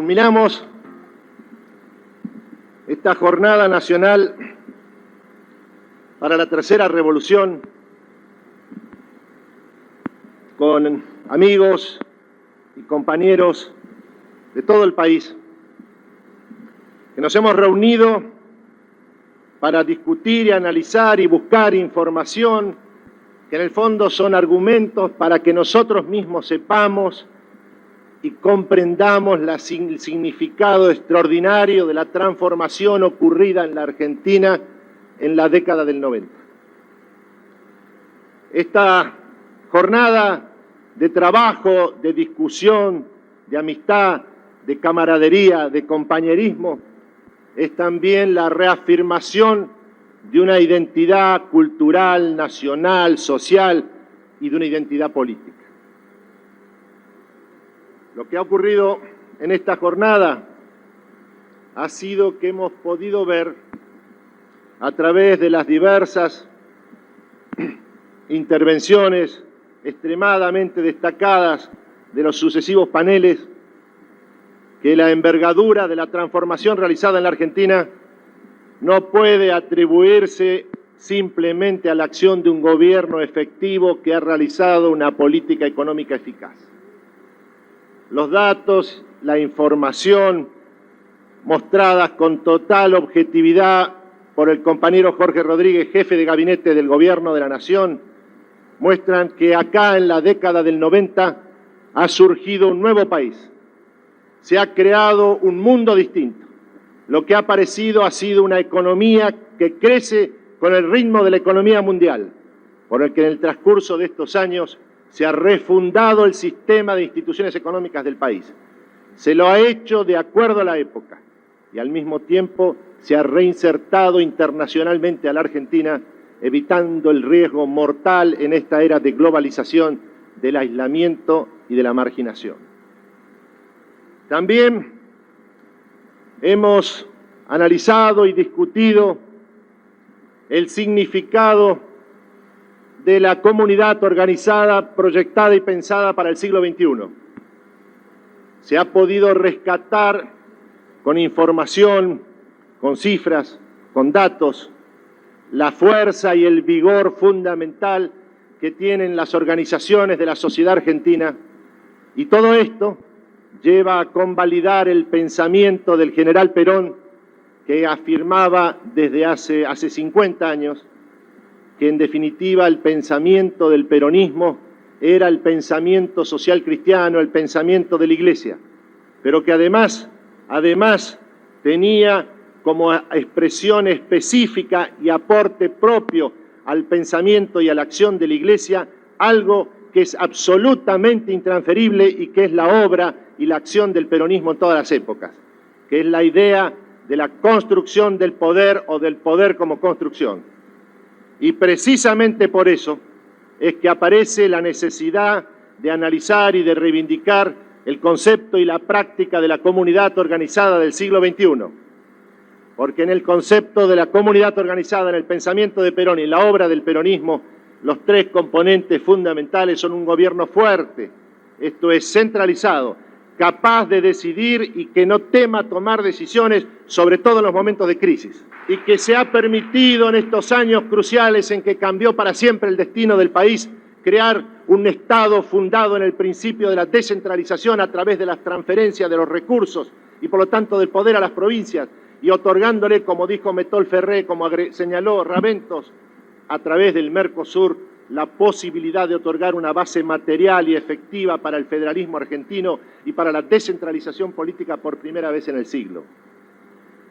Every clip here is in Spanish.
Culminamos esta jornada nacional para la tercera revolución con amigos y compañeros de todo el país, que nos hemos reunido para discutir y analizar y buscar información que en el fondo son argumentos para que nosotros mismos sepamos y comprendamos el significado extraordinario de la transformación ocurrida en la Argentina en la década del 90. Esta jornada de trabajo, de discusión, de amistad, de camaradería, de compañerismo, es también la reafirmación de una identidad cultural, nacional, social y de una identidad política. Lo que ha ocurrido en esta jornada ha sido que hemos podido ver a través de las diversas intervenciones extremadamente destacadas de los sucesivos paneles que la envergadura de la transformación realizada en la Argentina no puede atribuirse simplemente a la acción de un gobierno efectivo que ha realizado una política económica eficaz. Los datos, la información mostradas con total objetividad por el compañero Jorge Rodríguez, jefe de gabinete del Gobierno de la Nación, muestran que acá en la década del 90 ha surgido un nuevo país. Se ha creado un mundo distinto. Lo que ha aparecido ha sido una economía que crece con el ritmo de la economía mundial, por el que en el transcurso de estos años se ha refundado el sistema de instituciones económicas del país. Se lo ha hecho de acuerdo a la época y al mismo tiempo se ha reinsertado internacionalmente a la Argentina, evitando el riesgo mortal en esta era de globalización, del aislamiento y de la marginación. También hemos analizado y discutido el significado de la comunidad organizada, proyectada y pensada para el siglo XXI. Se ha podido rescatar con información, con cifras, con datos, la fuerza y el vigor fundamental que tienen las organizaciones de la sociedad argentina, y todo esto lleva a convalidar el pensamiento del general Perón, que afirmaba desde hace 50 años que en definitiva el pensamiento del peronismo era el pensamiento social cristiano, el pensamiento de la Iglesia, pero que además tenía como expresión específica y aporte propio al pensamiento y a la acción de la Iglesia algo que es absolutamente intransferible y que es la obra y la acción del peronismo en todas las épocas, que es la idea de la construcción del poder o del poder como construcción. Y precisamente por eso es que aparece la necesidad de analizar y de reivindicar el concepto y la práctica de la comunidad organizada del siglo XXI. Porque en el concepto de la comunidad organizada, en el pensamiento de Perón y en la obra del peronismo, los tres componentes fundamentales son un gobierno fuerte, esto es centralizado, capaz de decidir y que no tema tomar decisiones, sobre todo en los momentos de crisis, y que se ha permitido en estos años cruciales en que cambió para siempre el destino del país, crear un Estado fundado en el principio de la descentralización a través de las transferencias de los recursos y por lo tanto del poder a las provincias, y otorgándole, como dijo Metol Ferré, como señaló Raventos, a través del Mercosur, la posibilidad de otorgar una base material y efectiva para el federalismo argentino y para la descentralización política por primera vez en el siglo.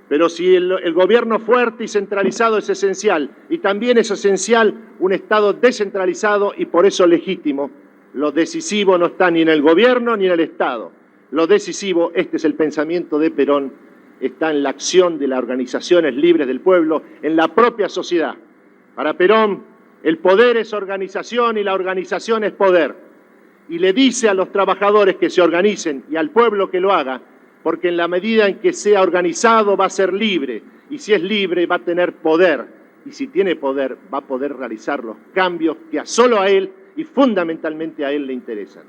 Pero si el gobierno fuerte y centralizado es esencial, y también es esencial un Estado descentralizado y por eso legítimo, lo decisivo no está ni en el gobierno ni en el Estado. Lo decisivo, este es el pensamiento de Perón, está en la acción de las organizaciones libres del pueblo, en la propia sociedad. Para Perón, el poder es organización y la organización es poder. Y le dice a los trabajadores que se organicen y al pueblo que lo haga, porque en la medida en que sea organizado va a ser libre, y si es libre va a tener poder, y si tiene poder va a poder realizar los cambios que solo a él y fundamentalmente a él le interesan.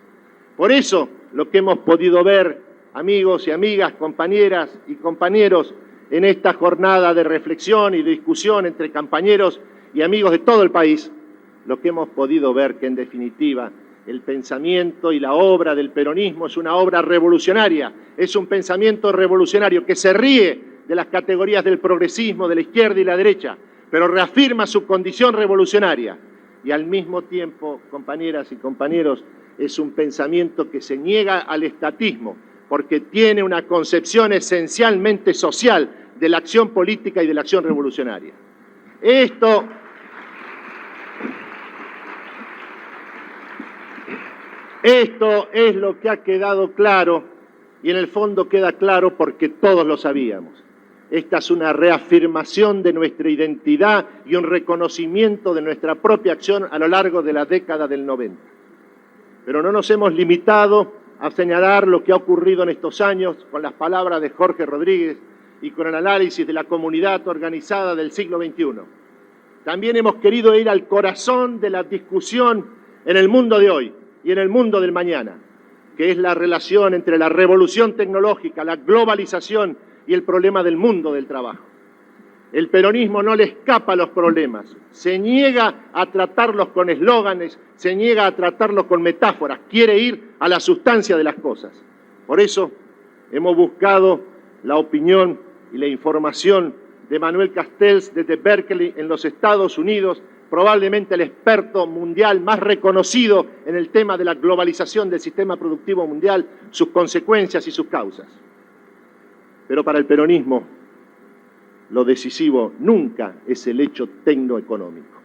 Por eso, lo que hemos podido ver amigos y amigas, compañeras y compañeros, en esta jornada de reflexión y de discusión entre compañeros y amigos de todo el país, lo que hemos podido ver que en definitiva el pensamiento y la obra del peronismo es una obra revolucionaria, es un pensamiento revolucionario que se ríe de las categorías del progresismo, de la izquierda y la derecha, pero reafirma su condición revolucionaria. Y al mismo tiempo, compañeras y compañeros, es un pensamiento que se niega al estatismo, porque tiene una concepción esencialmente social de la acción política y de la acción revolucionaria. Esto es lo que ha quedado claro, y en el fondo queda claro porque todos lo sabíamos. Esta es una reafirmación de nuestra identidad y un reconocimiento de nuestra propia acción a lo largo de la década del 90. Pero no nos hemos limitado a señalar lo que ha ocurrido en estos años con las palabras de Jorge Rodríguez y con el análisis de la comunidad organizada del siglo XXI. También hemos querido ir al corazón de la discusión en el mundo de hoy y en el mundo del mañana, que es la relación entre la revolución tecnológica, la globalización y el problema del mundo del trabajo. El peronismo no le escapa a los problemas, se niega a tratarlos con eslóganes, se niega a tratarlos con metáforas, quiere ir a la sustancia de las cosas. Por eso hemos buscado la opinión y la información de Manuel Castells desde Berkeley en los Estados Unidos, probablemente el experto mundial más reconocido en el tema de la globalización del sistema productivo mundial, sus consecuencias y sus causas. Pero para el peronismo, lo decisivo nunca es el hecho tecnoeconómico.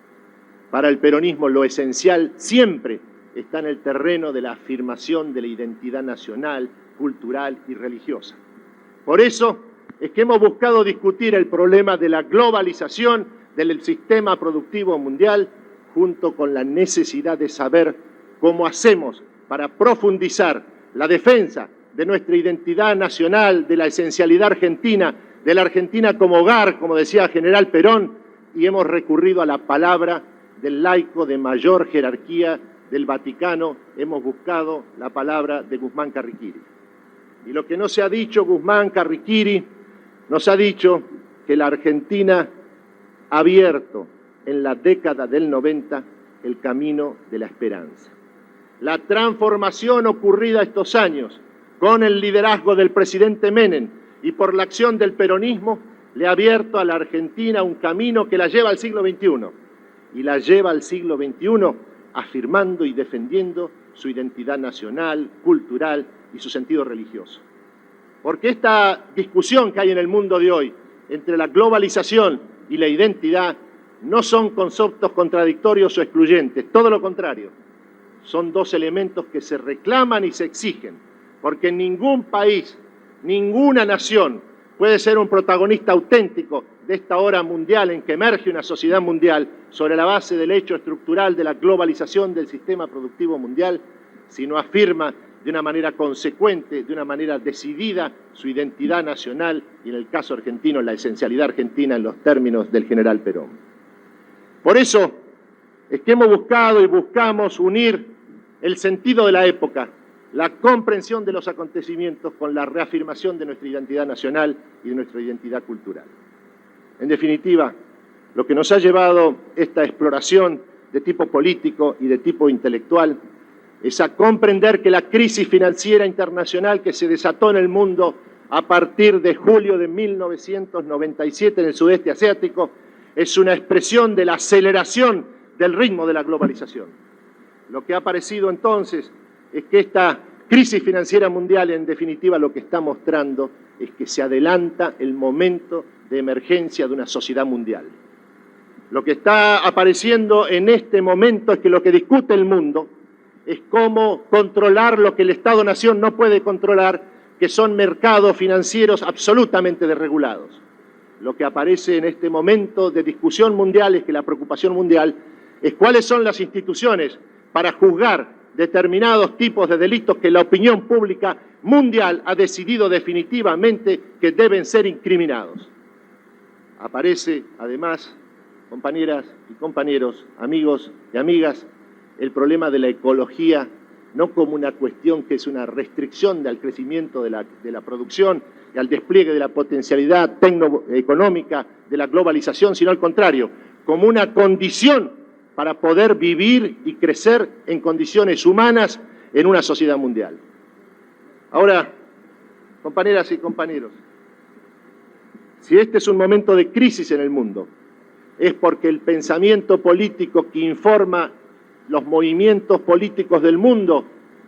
Para el peronismo, lo esencial siempre está en el terreno de la afirmación de la identidad nacional, cultural y religiosa. Por eso es que hemos buscado discutir el problema de la globalización del sistema productivo mundial, junto con la necesidad de saber cómo hacemos para profundizar la defensa de nuestra identidad nacional, de la esencialidad argentina, de la Argentina como hogar, como decía General Perón, y hemos recurrido a la palabra del laico de mayor jerarquía del Vaticano, hemos buscado la palabra de Guzmán Carriquiri. Y lo que no se ha dicho Guzmán Carriquiri, nos ha dicho que la Argentina ha abierto en la década del 90 el camino de la esperanza. La transformación ocurrida estos años con el liderazgo del presidente Menem y por la acción del peronismo le ha abierto a la Argentina un camino que la lleva al siglo XXI y la lleva al siglo XXI afirmando y defendiendo su identidad nacional, cultural y su sentido religioso. Porque esta discusión que hay en el mundo de hoy entre la globalización y la identidad no son conceptos contradictorios o excluyentes, todo lo contrario. Son dos elementos que se reclaman y se exigen, porque ningún país, ninguna nación puede ser un protagonista auténtico de esta hora mundial en que emerge una sociedad mundial sobre la base del hecho estructural de la globalización del sistema productivo mundial, si no afirma de una manera consecuente, de una manera decidida, su identidad nacional y, en el caso argentino, la esencialidad argentina en los términos del general Perón. Por eso es que hemos buscado y buscamos unir el sentido de la época, la comprensión de los acontecimientos con la reafirmación de nuestra identidad nacional y de nuestra identidad cultural. En definitiva, lo que nos ha llevado esta exploración de tipo político y de tipo intelectual es a comprender que la crisis financiera internacional que se desató en el mundo a partir de julio de 1997 en el sudeste asiático es una expresión de la aceleración del ritmo de la globalización. Lo que ha aparecido entonces es que esta crisis financiera mundial, en definitiva, lo que está mostrando es que se adelanta el momento de emergencia de una sociedad mundial. Lo que está apareciendo en este momento es que lo que discute el mundo es cómo controlar lo que el Estado-Nación no puede controlar, que son mercados financieros absolutamente desregulados. Lo que aparece en este momento de discusión mundial es que la preocupación mundial es cuáles son las instituciones para juzgar determinados tipos de delitos que la opinión pública mundial ha decidido definitivamente que deben ser incriminados. Aparece, además, compañeras y compañeros, amigos y amigas, el problema de la ecología no como una cuestión que es una restricción al crecimiento de la producción y al despliegue de la potencialidad tecnoeconómica de la globalización, sino al contrario, como una condición para poder vivir y crecer en condiciones humanas en una sociedad mundial. Ahora, compañeras y compañeros, si este es un momento de crisis en el mundo, es porque el pensamiento político que informa los movimientos políticos del mundo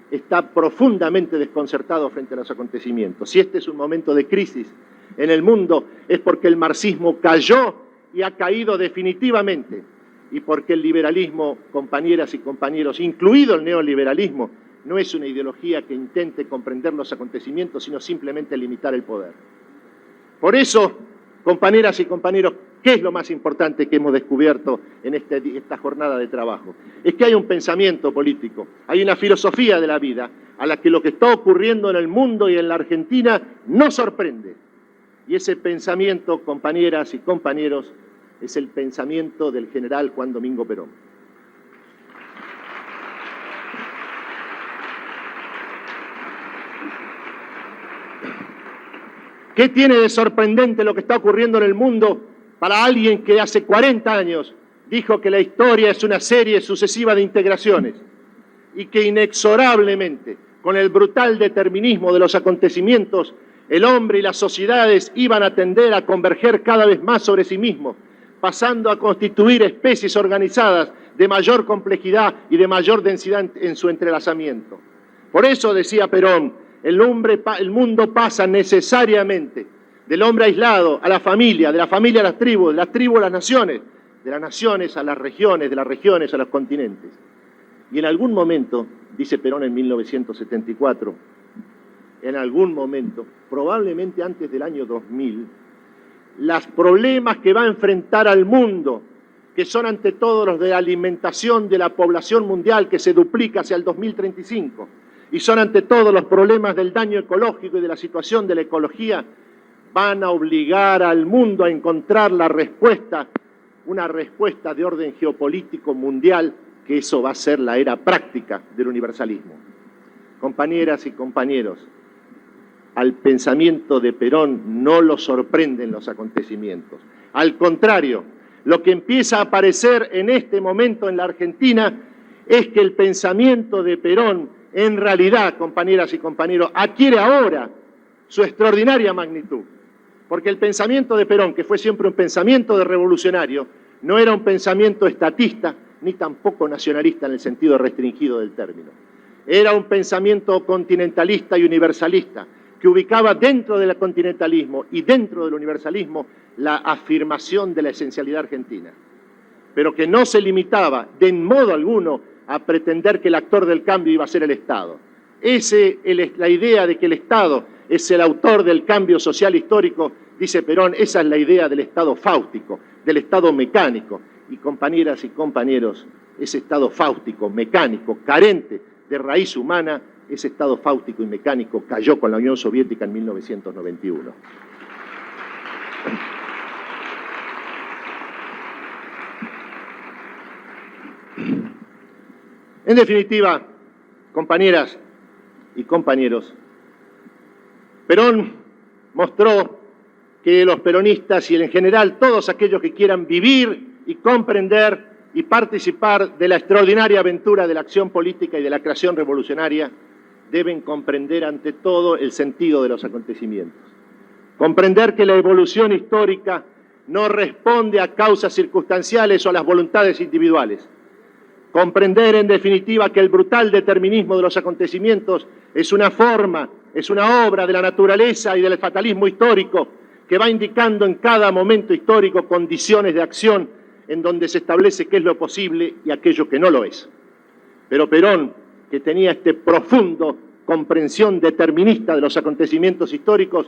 está profundamente desconcertado frente a los acontecimientos. Si este es un momento de crisis en el mundo, es porque el marxismo cayó y ha caído definitivamente, y porque el liberalismo, compañeras y compañeros, incluido el neoliberalismo, no es una ideología que intente comprender los acontecimientos, sino simplemente limitar el poder. Por eso, compañeras y compañeros, ¿qué es lo más importante que hemos descubierto en esta jornada de trabajo? Es que hay un pensamiento político, hay una filosofía de la vida a la que lo que está ocurriendo en el mundo y en la Argentina no sorprende. Y ese pensamiento, compañeras y compañeros, es el pensamiento del general Juan Domingo Perón. ¿Qué tiene de sorprendente lo que está ocurriendo en el mundo para alguien que hace 40 años dijo que la historia es una serie sucesiva de integraciones y que inexorablemente, con el brutal determinismo de los acontecimientos, el hombre y las sociedades iban a tender a converger cada vez más sobre sí mismos, pasando a constituir especies organizadas de mayor complejidad y de mayor densidad en su entrelazamiento? Por eso, decía Perón, el mundo pasa necesariamente del hombre aislado a la familia, de la familia a las tribus, de las tribus a las naciones, de las naciones a las regiones, de las regiones a los continentes. Y en algún momento, dice Perón en 1974, en algún momento, probablemente antes del año 2000, los problemas que va a enfrentar al mundo, que son ante todo los de la alimentación de la población mundial que se duplica hacia el 2035, y son ante todo los problemas del daño ecológico y de la situación de la ecología, van a obligar al mundo a encontrar la respuesta, una respuesta de orden geopolítico mundial, que eso va a ser la era práctica del universalismo. Compañeras y compañeros, al pensamiento de Perón no lo sorprenden los acontecimientos. Al contrario, lo que empieza a aparecer en este momento en la Argentina es que el pensamiento de Perón, en realidad, compañeras y compañeros, adquiere ahora su extraordinaria magnitud. Porque el pensamiento de Perón, que fue siempre un pensamiento de revolucionario, no era un pensamiento estatista, ni tampoco nacionalista en el sentido restringido del término. Era un pensamiento continentalista y universalista, que ubicaba dentro del continentalismo y dentro del universalismo la afirmación de la esencialidad argentina, pero que no se limitaba de modo alguno a pretender que el actor del cambio iba a ser el Estado. La idea de que el Estado es el autor del cambio social histórico, dice Perón, esa es la idea del Estado fáustico, del Estado mecánico. Y compañeras y compañeros, ese Estado fáustico, mecánico, carente de raíz humana, ese Estado fáustico y mecánico cayó con la Unión Soviética en 1991. En definitiva, compañeras y compañeros, Perón mostró que los peronistas y en general todos aquellos que quieran vivir y comprender y participar de la extraordinaria aventura de la acción política y de la creación revolucionaria deben comprender ante todo el sentido de los acontecimientos. Comprender que la evolución histórica no responde a causas circunstanciales o a las voluntades individuales. Comprender, en definitiva, que el brutal determinismo de los acontecimientos es una forma, es una obra de la naturaleza y del fatalismo histórico que va indicando en cada momento histórico condiciones de acción en donde se establece qué es lo posible y aquello que no lo es. Pero Perón, que tenía este profundo comprensión determinista de los acontecimientos históricos,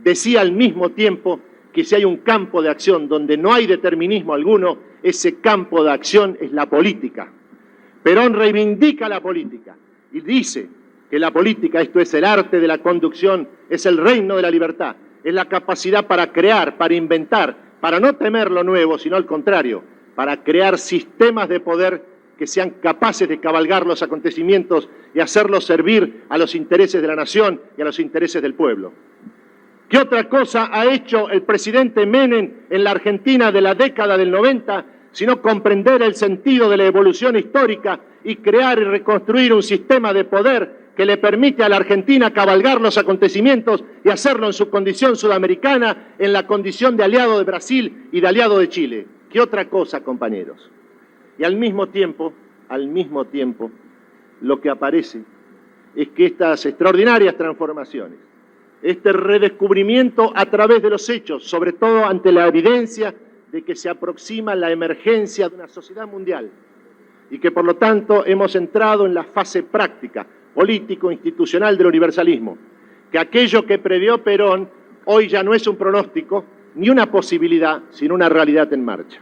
decía al mismo tiempo que si hay un campo de acción donde no hay determinismo alguno, ese campo de acción es la política. Perón reivindica la política y dice que la política, esto es el arte de la conducción, es el reino de la libertad, es la capacidad para crear, para inventar, para no temer lo nuevo, sino al contrario, para crear sistemas de poder que sean capaces de cabalgar los acontecimientos y hacerlos servir a los intereses de la nación y a los intereses del pueblo. ¿Qué otra cosa ha hecho el presidente Menem en la Argentina de la década del 90, sino comprender el sentido de la evolución histórica y crear y reconstruir un sistema de poder que le permite a la Argentina cabalgar los acontecimientos y hacerlo en su condición sudamericana, en la condición de aliado de Brasil y de aliado de Chile? ¿Qué otra cosa, compañeros? Y al mismo tiempo, lo que aparece es que estas extraordinarias transformaciones, este redescubrimiento a través de los hechos, sobre todo ante la evidencia de que se aproxima la emergencia de una sociedad mundial y que por lo tanto hemos entrado en la fase práctica, político-institucional del universalismo, que aquello que previó Perón hoy ya no es un pronóstico ni una posibilidad, sino una realidad en marcha.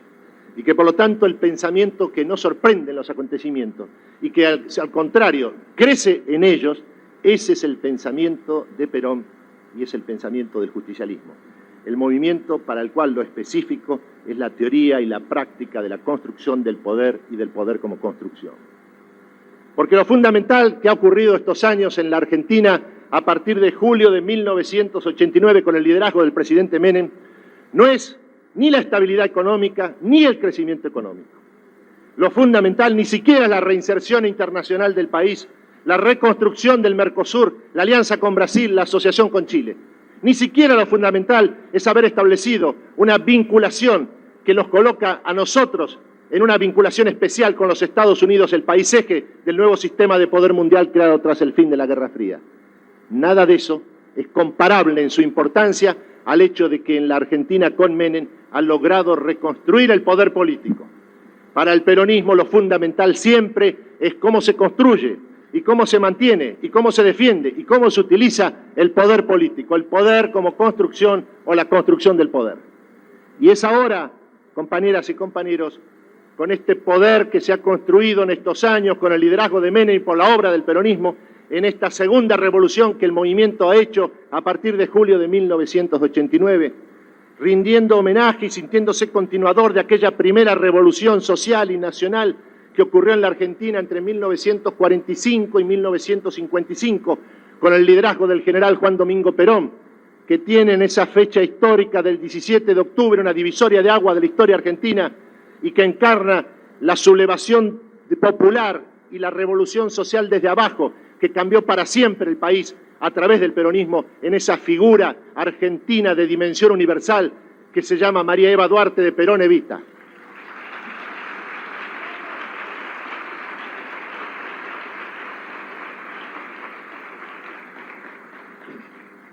Y que por lo tanto el pensamiento que no sorprende en los acontecimientos y que al contrario crece en ellos, ese es el pensamiento de Perón y es el pensamiento del justicialismo. El movimiento para el cual lo específico es la teoría y la práctica de la construcción del poder y del poder como construcción. Porque lo fundamental que ha ocurrido estos años en la Argentina a partir de julio de 1989 con el liderazgo del presidente Menem no es ni la estabilidad económica, ni el crecimiento económico. Lo fundamental ni siquiera es la reinserción internacional del país, la reconstrucción del Mercosur, la alianza con Brasil, la asociación con Chile. Ni siquiera lo fundamental es haber establecido una vinculación que los coloca a nosotros en una vinculación especial con los Estados Unidos, el país eje del nuevo sistema de poder mundial creado tras el fin de la Guerra Fría. Nada de eso es comparable en su importancia al hecho de que en la Argentina con Menem ha logrado reconstruir el poder político. Para el peronismo lo fundamental siempre es cómo se construye y cómo se mantiene y cómo se defiende y cómo se utiliza el poder político, el poder como construcción o la construcción del poder. Y es ahora, compañeras y compañeros, con este poder que se ha construido en estos años, con el liderazgo de Menem y por la obra del peronismo, en esta segunda revolución que el movimiento ha hecho a partir de julio de 1989, rindiendo homenaje y sintiéndose continuador de aquella primera revolución social y nacional que ocurrió en la Argentina entre 1945 y 1955, con el liderazgo del general Juan Domingo Perón, que tiene en esa fecha histórica del 17 de octubre una divisoria de agua de la historia argentina y que encarna la sublevación popular y la revolución social desde abajo, que cambió para siempre el país a través del peronismo en esa figura argentina de dimensión universal que se llama María Eva Duarte de Perón Evita.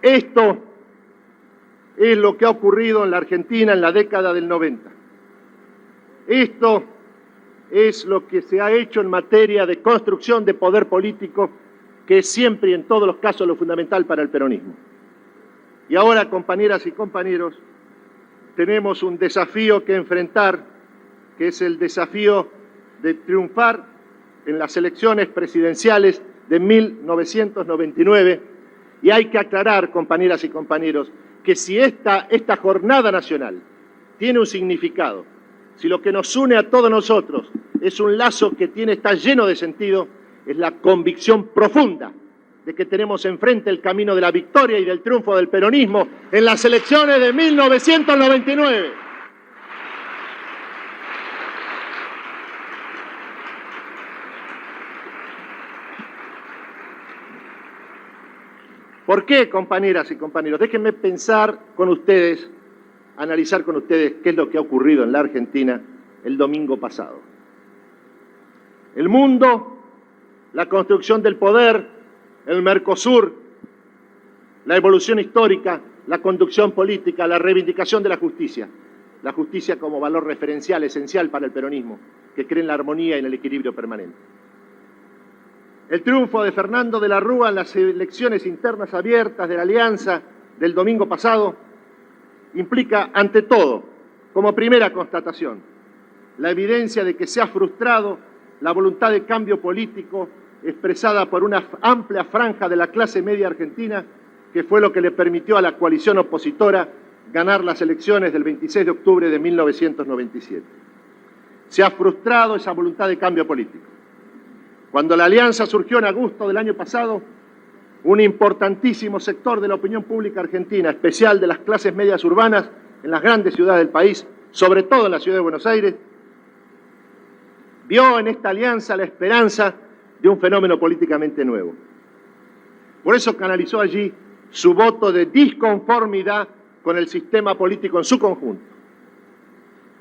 Esto es lo que ha ocurrido en la Argentina en la década del 90. Esto es lo que se ha hecho en materia de construcción de poder político, que es siempre y en todos los casos lo fundamental para el peronismo. Y ahora, compañeras y compañeros, tenemos un desafío que enfrentar, que es el desafío de triunfar en las elecciones presidenciales de 1999. Y hay que aclarar, compañeras y compañeros, que si esta jornada nacional tiene un significado, si lo que nos une a todos nosotros es un lazo que está lleno de sentido, es la convicción profunda de que tenemos enfrente el camino de la victoria y del triunfo del peronismo en las elecciones de 1999. ¿Por qué, compañeras y compañeros? Déjenme pensar con ustedes, analizar con ustedes qué es lo que ha ocurrido en la Argentina el domingo pasado. El mundo, la construcción del poder, el Mercosur, la evolución histórica, la conducción política, la reivindicación de la justicia como valor referencial esencial para el peronismo, que cree en la armonía y en el equilibrio permanente. El triunfo de Fernando de la Rúa en las elecciones internas abiertas de la Alianza del domingo pasado implica, ante todo, como primera constatación, la evidencia de que se ha frustrado la voluntad de cambio político expresada por una amplia franja de la clase media argentina, que fue lo que le permitió a la coalición opositora ganar las elecciones del 26 de octubre de 1997. se ha frustrado esa voluntad de cambio político. Cuando la alianza surgió en agosto del año pasado, un importantísimo sector de la opinión pública argentina, especial de las clases medias urbanas en las grandes ciudades del país, sobre todo en la ciudad de Buenos Aires, vio en esta alianza la esperanza de un fenómeno políticamente nuevo. Por eso canalizó allí su voto de disconformidad con el sistema político en su conjunto.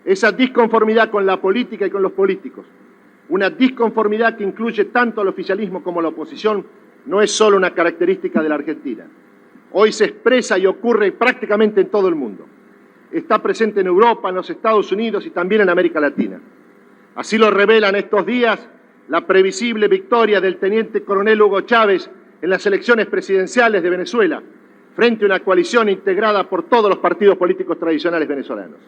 Esa disconformidad con la política y con los políticos, una disconformidad que incluye tanto al oficialismo como a la oposición, no es solo una característica de la Argentina. Hoy se expresa y ocurre prácticamente en todo el mundo. Está presente en Europa, en los Estados Unidos y también en América Latina. Así lo revelan estos días la previsible victoria del teniente coronel Hugo Chávez en las elecciones presidenciales de Venezuela, frente a una coalición integrada por todos los partidos políticos tradicionales venezolanos.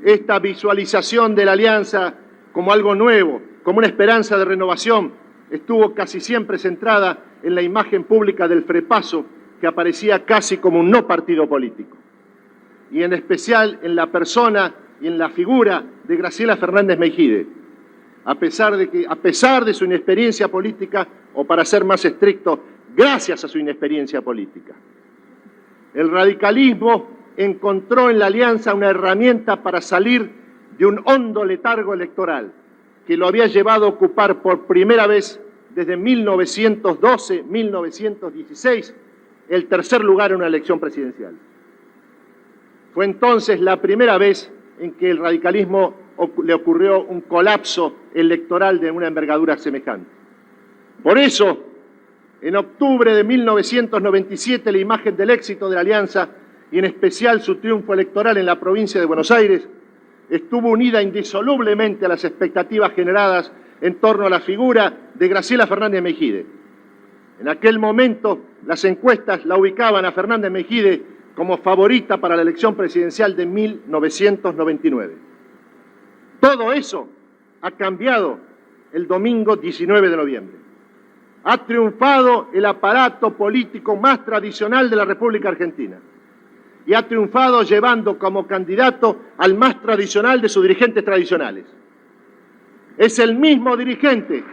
Esta visualización de la alianza como algo nuevo, como una esperanza de renovación, estuvo casi siempre centrada en la imagen pública del FREPASO, que aparecía casi como un no partido político, y en especial en la persona y en la figura de Graciela Fernández Meijide, a pesar de su inexperiencia política, o para ser más estricto, gracias a su inexperiencia política. El radicalismo encontró en la alianza una herramienta para salir de un hondo letargo electoral que lo había llevado a ocupar por primera vez desde 1912-1916 el tercer lugar en una elección presidencial. Fue entonces la primera vez en que el radicalismo le ocurrió un colapso electoral de una envergadura semejante. Por eso, en octubre de 1997, la imagen del éxito de la alianza, y en especial su triunfo electoral en la provincia de Buenos Aires, estuvo unida indisolublemente a las expectativas generadas en torno a la figura de Graciela Fernández Meijide. En aquel momento, las encuestas la ubicaban a Fernández Meijide como favorita para la elección presidencial de 1999. Todo eso ha cambiado el domingo 19 de noviembre. Ha triunfado el aparato político más tradicional de la República Argentina y ha triunfado llevando como candidato al más tradicional de sus dirigentes tradicionales. Es el mismo dirigente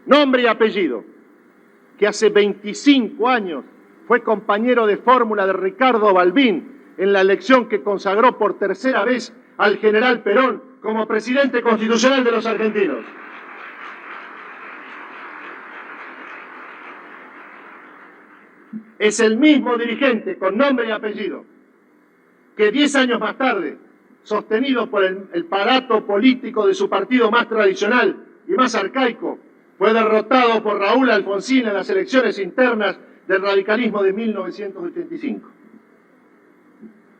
nombre y apellido, que hace 25 años fue compañero de fórmula de Ricardo Balbín en la elección que consagró por tercera vez al general Perón como presidente constitucional de los argentinos. Es el mismo dirigente con nombre y apellido que 10 años más tarde, sostenido por el aparato político de su partido más tradicional y más arcaico, fue derrotado por Raúl Alfonsín en las elecciones internas del radicalismo de 1985.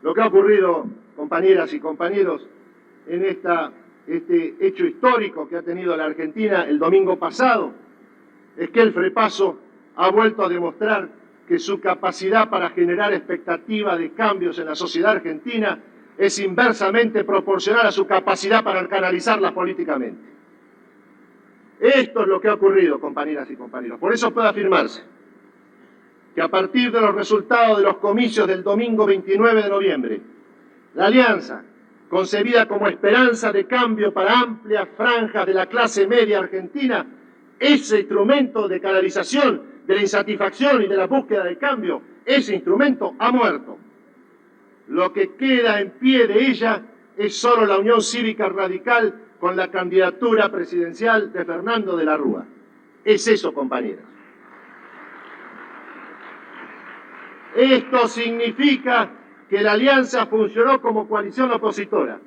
Lo que ha ocurrido, compañeras y compañeros, en este hecho histórico que ha tenido la Argentina el domingo pasado, es que el FREPASO ha vuelto a demostrar que su capacidad para generar expectativa de cambios en la sociedad argentina es inversamente proporcional a su capacidad para canalizarlas políticamente. Esto es lo que ha ocurrido, compañeras y compañeros. Por eso puede afirmarse que a partir de los resultados de los comicios del domingo 29 de noviembre, la alianza, concebida como esperanza de cambio para amplias franjas de la clase media argentina, ese instrumento de canalización de la insatisfacción y de la búsqueda de cambio, ese instrumento ha muerto. Lo que queda en pie de ella es solo la Unión Cívica Radical con la candidatura presidencial de Fernando de la Rúa. Es eso, compañeros. Esto significa que la alianza funcionó como coalición opositora,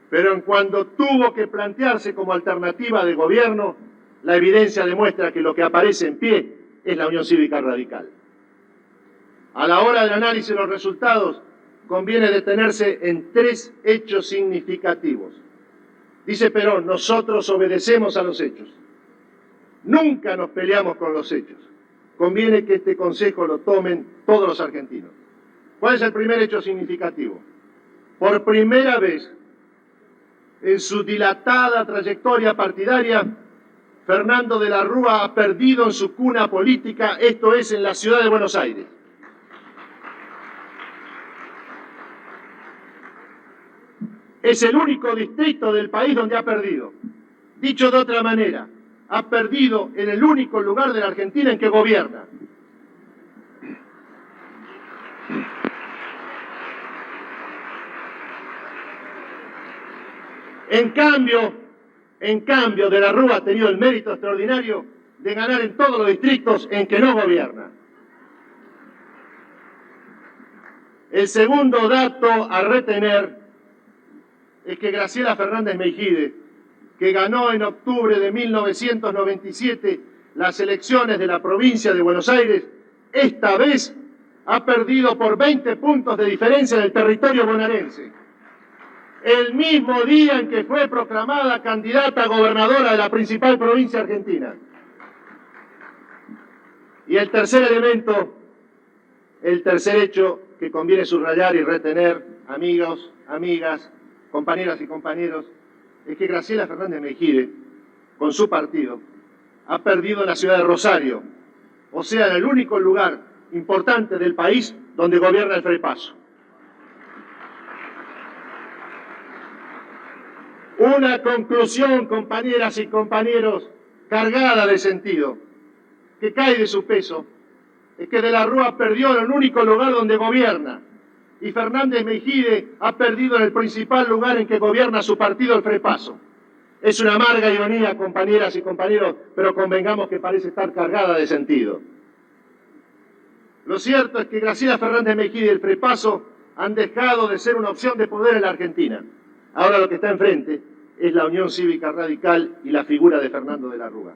pero en cuanto tuvo que plantearse como alternativa de gobierno, la evidencia demuestra que lo que aparece en pie es la Unión Cívica Radical. A la hora del análisis de los resultados, conviene detenerse en 3 hechos significativos. Dice Perón, nosotros obedecemos a los hechos. Nunca nos peleamos con los hechos. Conviene que este consejo lo tomen todos los argentinos. ¿Cuál es el primer hecho significativo? Por primera vez en su dilatada trayectoria partidaria, Fernando de la Rúa ha perdido en su cuna política, esto es, en la ciudad de Buenos Aires. Es el único distrito del país donde ha perdido. Dicho de otra manera, ha perdido en el único lugar de la Argentina en que gobierna. En cambio, de la Rúa ha tenido el mérito extraordinario de ganar en todos los distritos en que no gobierna. El segundo dato a retener es que Graciela Fernández Meijide, que ganó en octubre de 1997 las elecciones de la provincia de Buenos Aires, esta vez ha perdido por 20 puntos de diferencia en el territorio bonaerense. El mismo día en que fue proclamada candidata a gobernadora de la principal provincia argentina. Y el tercer elemento, el tercer hecho que conviene subrayar y retener, amigos, amigas, compañeras y compañeros, es que Graciela Fernández Meijide, con su partido, ha perdido en la ciudad de Rosario, o sea, en el único lugar importante del país donde gobierna el FREPASO. Una conclusión, compañeras y compañeros, cargada de sentido, que cae de su peso, es que de la Rúa perdió en el único lugar donde gobierna, y Fernández Meijide ha perdido en el principal lugar en que gobierna su partido, el FREPASO. Es una amarga ironía, compañeras y compañeros, pero convengamos que parece estar cargada de sentido. Lo cierto es que Graciela Fernández Meijide y el FREPASO han dejado de ser una opción de poder en la Argentina. Ahora lo que está enfrente es la Unión Cívica Radical y la figura de Fernando de la Rúa.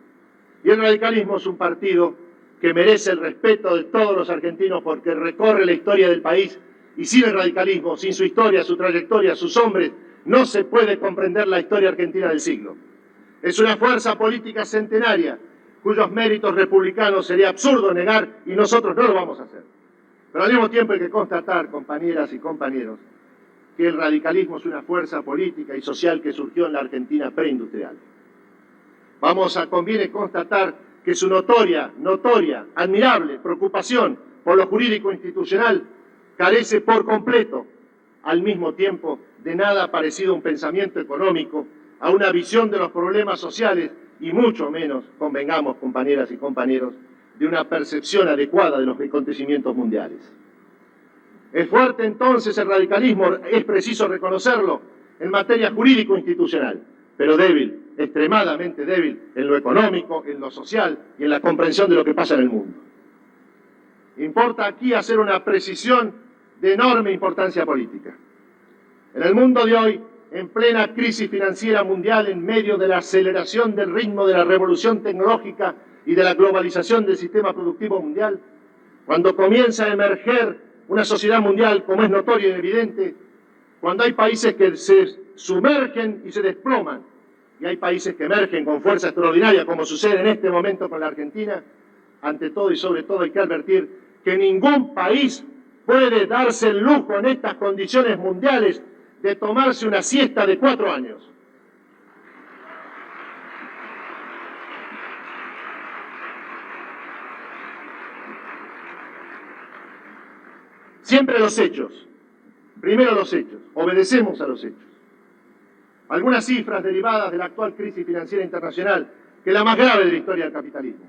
Y el radicalismo es un partido que merece el respeto de todos los argentinos porque recorre la historia del país y sin el radicalismo, sin su historia, su trayectoria, sus hombres, no se puede comprender la historia argentina del siglo. Es una fuerza política centenaria cuyos méritos republicanos sería absurdo negar y nosotros no lo vamos a hacer. Pero al mismo tiempo hay que constatar, compañeras y compañeros, que el radicalismo es una fuerza política y social que surgió en la Argentina preindustrial. Conviene constatar que su notoria, admirable preocupación por lo jurídico institucional carece por completo, al mismo tiempo, de nada parecido a un pensamiento económico, a una visión de los problemas sociales y mucho menos, convengamos, compañeras y compañeros, de una percepción adecuada de los acontecimientos mundiales. Es fuerte entonces el radicalismo, es preciso reconocerlo, en materia jurídico-institucional, pero débil, extremadamente débil en lo económico, en lo social y en la comprensión de lo que pasa en el mundo. Importa aquí hacer una precisión de enorme importancia política. En el mundo de hoy, en plena crisis financiera mundial, en medio de la aceleración del ritmo de la revolución tecnológica y de la globalización del sistema productivo mundial, cuando comienza a emerger una sociedad mundial, como es notorio y evidente, cuando hay países que se sumergen y se desploman, y hay países que emergen con fuerza extraordinaria, como sucede en este momento con la Argentina, ante todo y sobre todo hay que advertir que ningún país puede darse el lujo en estas condiciones mundiales de tomarse una siesta de 4 años. Siempre los hechos, primero los hechos, obedecemos a los hechos. Algunas cifras derivadas de la actual crisis financiera internacional, que es la más grave de la historia del capitalismo,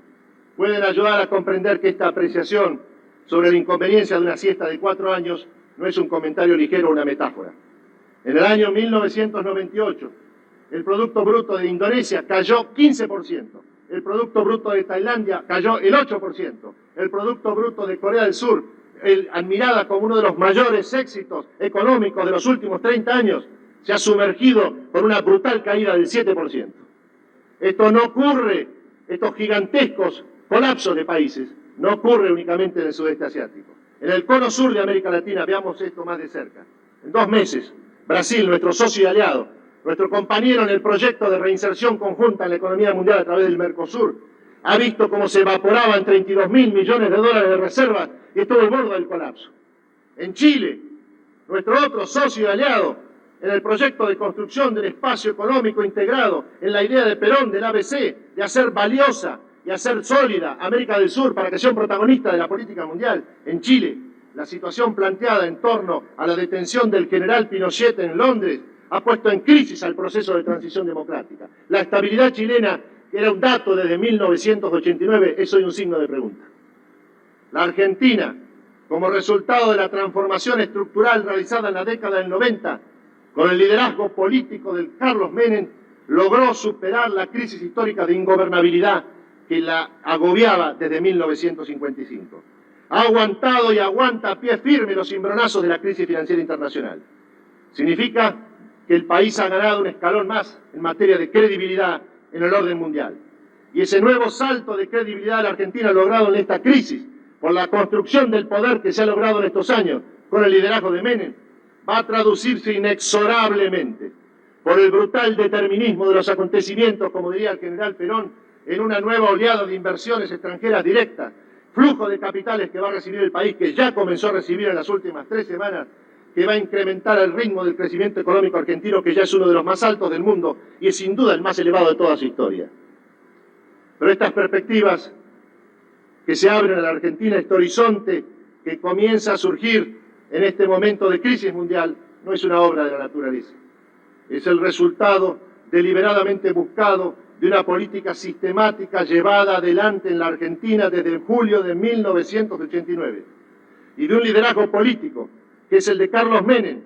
pueden ayudar a comprender que esta apreciación sobre la inconveniencia de una siesta de 4 años no es un comentario ligero o una metáfora. En el año 1998, el Producto Bruto de Indonesia cayó 15%, el Producto Bruto de Tailandia cayó el 8%, el Producto Bruto de Corea del Sur, admirada como uno de los mayores éxitos económicos de los últimos 30 años, se ha sumergido por una brutal caída del 7%. Esto no ocurre, estos gigantescos colapsos de países, no ocurre únicamente en el sudeste asiático. En el cono sur de América Latina, veamos esto más de cerca. En 2 meses, Brasil, nuestro socio y aliado, nuestro compañero en el proyecto de reinserción conjunta en la economía mundial a través del Mercosur, ha visto cómo se evaporaban 32.000 millones de dólares de reservas y estuvo al borde del colapso. En Chile, nuestro otro socio y aliado, en el proyecto de construcción del espacio económico integrado, en la idea de Perón, del ABC, de hacer valiosa y hacer sólida América del Sur para que sea un protagonista de la política mundial. En Chile, la situación planteada en torno a la detención del general Pinochet en Londres ha puesto en crisis al proceso de transición democrática. La estabilidad chilena, que era un dato desde 1989, es hoy un signo de pregunta. La Argentina, como resultado de la transformación estructural realizada en la década del 90, con el liderazgo político de Carlos Menem, logró superar la crisis histórica de ingobernabilidad que la agobiaba desde 1955. Ha aguantado y aguanta a pie firme los cimbronazos de la crisis financiera internacional. Significa que el país ha ganado un escalón más en materia de credibilidad en el orden mundial. Y ese nuevo salto de credibilidad de la Argentina logrado en esta crisis, por la construcción del poder que se ha logrado en estos años con el liderazgo de Menem, va a traducirse inexorablemente por el brutal determinismo de los acontecimientos, como diría el general Perón, en una nueva oleada de inversiones extranjeras directas, flujo de capitales que va a recibir el país, que ya comenzó a recibir en las últimas 3 semanas, que va a incrementar el ritmo del crecimiento económico argentino, que ya es uno de los más altos del mundo y es sin duda el más elevado de toda su historia. Pero estas perspectivas que se abren a la Argentina, este horizonte que comienza a surgir en este momento de crisis mundial, no es una obra de la naturaleza. Es el resultado deliberadamente buscado de una política sistemática llevada adelante en la Argentina desde julio de 1989 y de un liderazgo político que es el de Carlos Menem,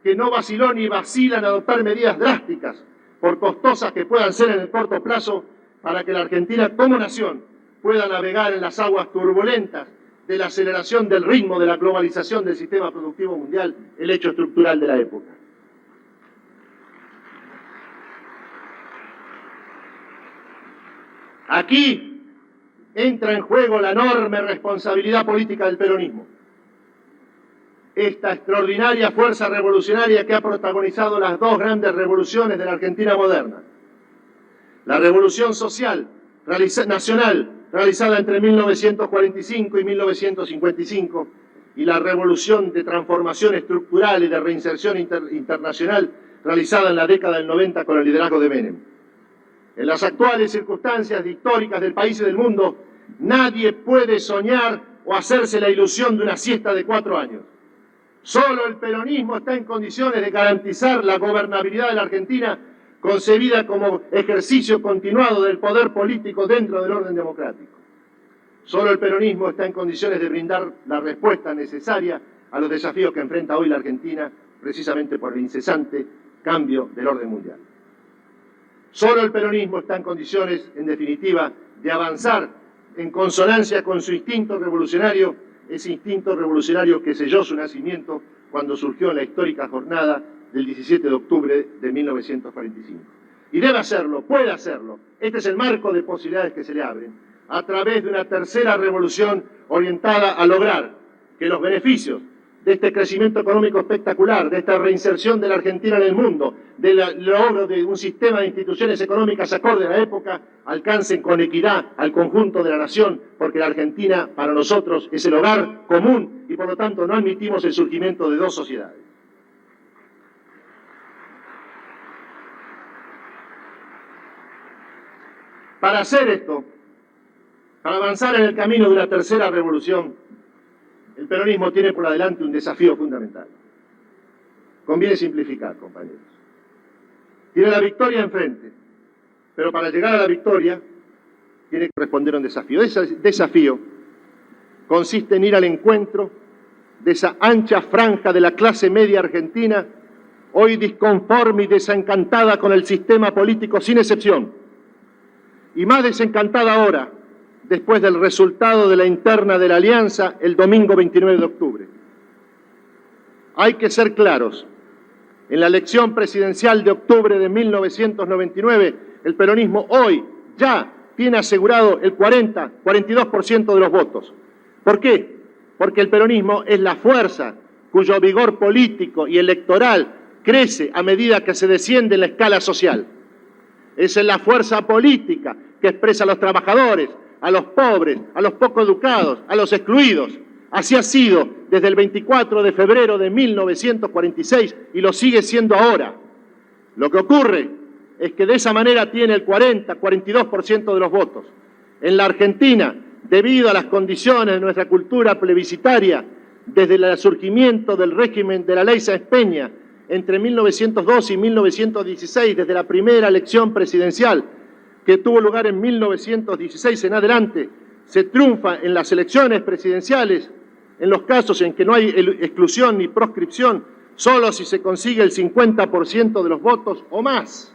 que no vaciló ni vacila en adoptar medidas drásticas, por costosas que puedan ser en el corto plazo, para que la Argentina como nación pueda navegar en las aguas turbulentas de la aceleración del ritmo de la globalización del sistema productivo mundial, el hecho estructural de la época. Aquí entra en juego la enorme responsabilidad política del peronismo. Esta extraordinaria fuerza revolucionaria que ha protagonizado las 2 grandes revoluciones de la Argentina moderna. La revolución social nacional realizada entre 1945 y 1955 y la revolución de transformación estructural y de reinserción internacional realizada en la década del 90 con el liderazgo de Menem. En las actuales circunstancias históricas del país y del mundo, nadie puede soñar o hacerse la ilusión de una siesta de 4 años. Solo el peronismo está en condiciones de garantizar la gobernabilidad de la Argentina, concebida como ejercicio continuado del poder político dentro del orden democrático. Solo el peronismo está en condiciones de brindar la respuesta necesaria a los desafíos que enfrenta hoy la Argentina, precisamente por el incesante cambio del orden mundial. Solo el peronismo está en condiciones, en definitiva, de avanzar en consonancia con su instinto revolucionario, ese instinto revolucionario que selló su nacimiento cuando surgió en la histórica jornada del 17 de octubre de 1945. Y debe hacerlo, puede hacerlo. Este es el marco de posibilidades que se le abren, a través de una tercera revolución orientada a lograr que los beneficios de este crecimiento económico espectacular, de esta reinserción de la Argentina en el mundo, del logro de un sistema de instituciones económicas acorde a la época, alcancen con equidad al conjunto de la nación, porque la Argentina para nosotros es el hogar común y por lo tanto no admitimos el surgimiento de 2 sociedades. Para hacer esto, para avanzar en el camino de una tercera revolución, el peronismo tiene por adelante un desafío fundamental. Conviene simplificar, compañeros. Tiene la victoria enfrente, pero para llegar a la victoria tiene que responder a un desafío. Ese desafío consiste en ir al encuentro de esa ancha franja de la clase media argentina, hoy disconforme y desencantada con el sistema político sin excepción, y más desencantada ahora, después del resultado de la interna de la Alianza el domingo 29 de octubre. Hay que ser claros. En la elección presidencial de octubre de 1999, el peronismo hoy ya tiene asegurado el 42% de los votos. ¿Por qué? Porque el peronismo es la fuerza cuyo vigor político y electoral crece a medida que se desciende en la escala social. Esa es la fuerza política que expresa a los trabajadores, a los pobres, a los poco educados, a los excluidos. Así ha sido desde el 24 de febrero de 1946 y lo sigue siendo ahora. Lo que ocurre es que de esa manera tiene el 42% de los votos. En la Argentina, debido a las condiciones de nuestra cultura plebiscitaria, desde el surgimiento del régimen de la ley Sáenz Peña, entre 1912 y 1916, desde la primera elección presidencial, que tuvo lugar en 1916 en adelante, se triunfa en las elecciones presidenciales, en los casos en que no hay exclusión ni proscripción, solo si se consigue el 50% de los votos o más.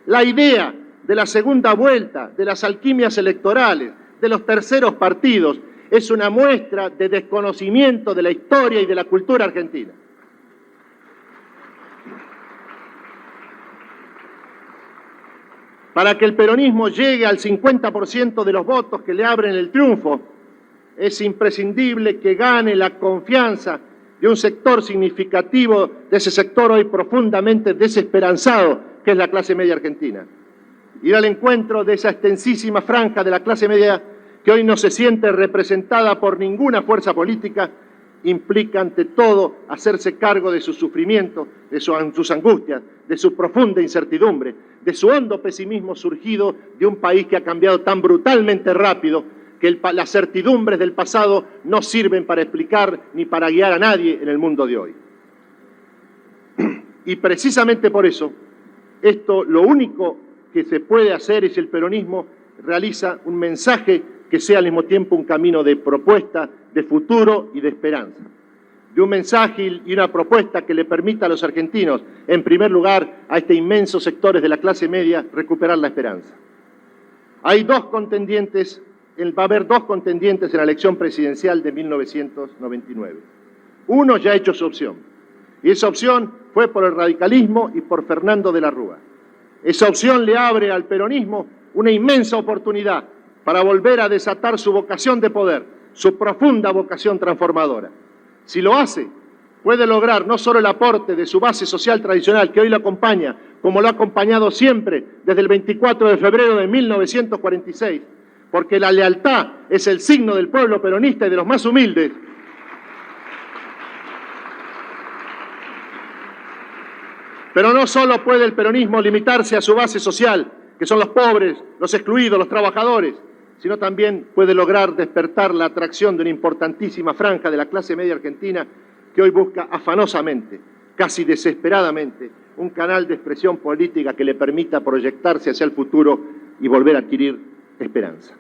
La idea de la segunda vuelta, de las alquimias electorales, de los terceros partidos, es una muestra de desconocimiento de la historia y de la cultura argentina. Para que el peronismo llegue al 50% de los votos que le abren el triunfo, es imprescindible que gane la confianza de un sector significativo, de ese sector hoy profundamente desesperanzado, que es la clase media argentina. Ir al encuentro de esa extensísima franja de la clase media que hoy no se siente representada por ninguna fuerza política, implica ante todo hacerse cargo de su sufrimiento, de sus angustias, de su profunda incertidumbre, de su hondo pesimismo surgido de un país que ha cambiado tan brutalmente rápido que las certidumbres del pasado no sirven para explicar ni para guiar a nadie en el mundo de hoy. Y precisamente por eso, esto lo único que se puede hacer es si el peronismo realiza un mensaje que sea al mismo tiempo un camino de propuesta, de futuro y de esperanza. De un mensaje y una propuesta que le permita a los argentinos, en primer lugar, a este inmenso sectores de la clase media, recuperar la esperanza. Hay va a haber dos contendientes en la elección presidencial de 1999. Uno ya ha hecho su opción, y esa opción fue por el radicalismo y por Fernando de la Rúa. Esa opción le abre al peronismo una inmensa oportunidad para volver a desatar su vocación de poder, su profunda vocación transformadora. Si lo hace, puede lograr no solo el aporte de su base social tradicional, que hoy lo acompaña, como lo ha acompañado siempre desde el 24 de febrero de 1946, porque la lealtad es el signo del pueblo peronista y de los más humildes. Pero no solo puede el peronismo limitarse a su base social, que son los pobres, los excluidos, los trabajadores, sino también puede lograr despertar la atracción de una importantísima franja de la clase media argentina que hoy busca afanosamente, casi desesperadamente, un canal de expresión política que le permita proyectarse hacia el futuro y volver a adquirir esperanza.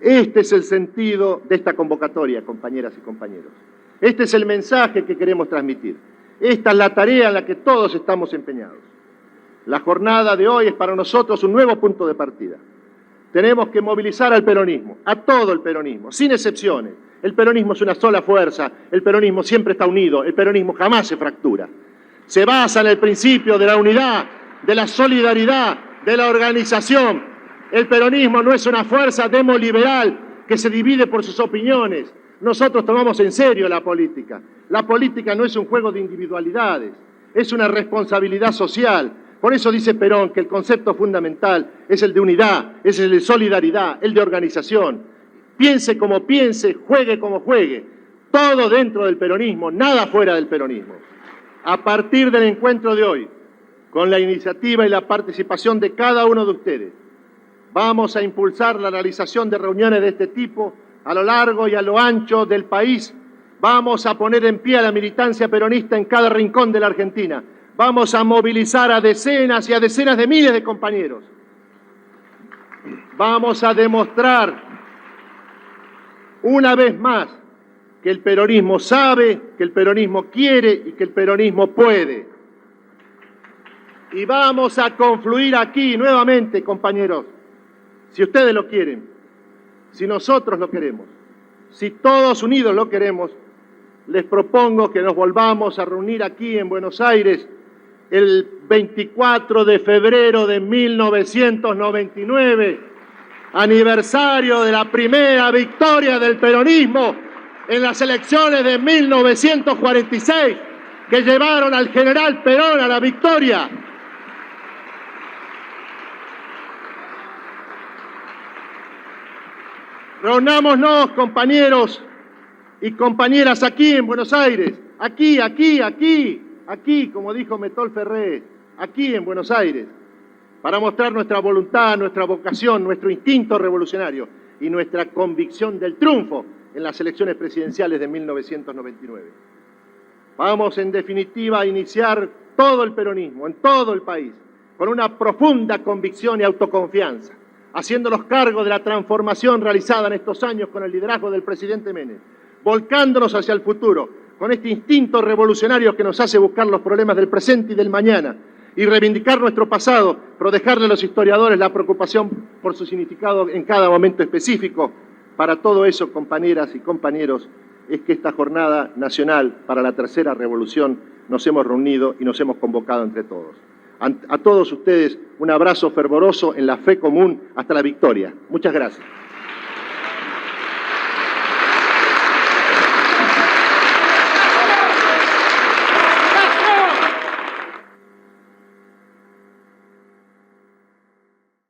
Este es el sentido de esta convocatoria, compañeras y compañeros. Este es el mensaje que queremos transmitir. Esta es la tarea en la que todos estamos empeñados. La jornada de hoy es para nosotros un nuevo punto de partida. Tenemos que movilizar al peronismo, a todo el peronismo, sin excepciones. El peronismo es una sola fuerza, el peronismo siempre está unido, el peronismo jamás se fractura. Se basa en el principio de la unidad, de la solidaridad, de la organización. El peronismo no es una fuerza demoliberal que se divide por sus opiniones. Nosotros tomamos en serio la política. La política no es un juego de individualidades, es una responsabilidad social. Por eso dice Perón que el concepto fundamental es el de unidad, es el de solidaridad, el de organización. Piense como piense, juegue como juegue. Todo dentro del peronismo, nada fuera del peronismo. A partir del encuentro de hoy, con la iniciativa y la participación de cada uno de ustedes, vamos a impulsar la realización de reuniones de este tipo a lo largo y a lo ancho del país. Vamos a poner en pie a la militancia peronista en cada rincón de la Argentina. Vamos a movilizar a decenas y a decenas de miles de compañeros. Vamos a demostrar una vez más que el peronismo sabe, que el peronismo quiere y que el peronismo puede. Y vamos a confluir aquí nuevamente, compañeros, si ustedes lo quieren, si nosotros lo queremos, si todos unidos lo queremos, les propongo que nos volvamos a reunir aquí en Buenos Aires el 24 de febrero de 1999, aniversario de la primera victoria del peronismo en las elecciones de 1946, que llevaron al general Perón a la victoria. Reunámonos, compañeros, y compañeras aquí en Buenos Aires, aquí, como dijo Metol Ferré, aquí en Buenos Aires, para mostrar nuestra voluntad, nuestra vocación, nuestro instinto revolucionario y nuestra convicción del triunfo en las elecciones presidenciales de 1999. Vamos, en definitiva, a iniciar todo el peronismo, en todo el país, con una profunda convicción y autoconfianza, haciéndonos cargo de la transformación realizada en estos años con el liderazgo del presidente Menem, volcándonos hacia el futuro, con este instinto revolucionario que nos hace buscar los problemas del presente y del mañana, y reivindicar nuestro pasado, pero dejarle a los historiadores la preocupación por su significado en cada momento específico. Para todo eso, compañeras y compañeros, es que esta jornada nacional para la tercera revolución nos hemos reunido y nos hemos convocado entre todos. A todos ustedes, un abrazo fervoroso en la fe común hasta la victoria. Muchas gracias.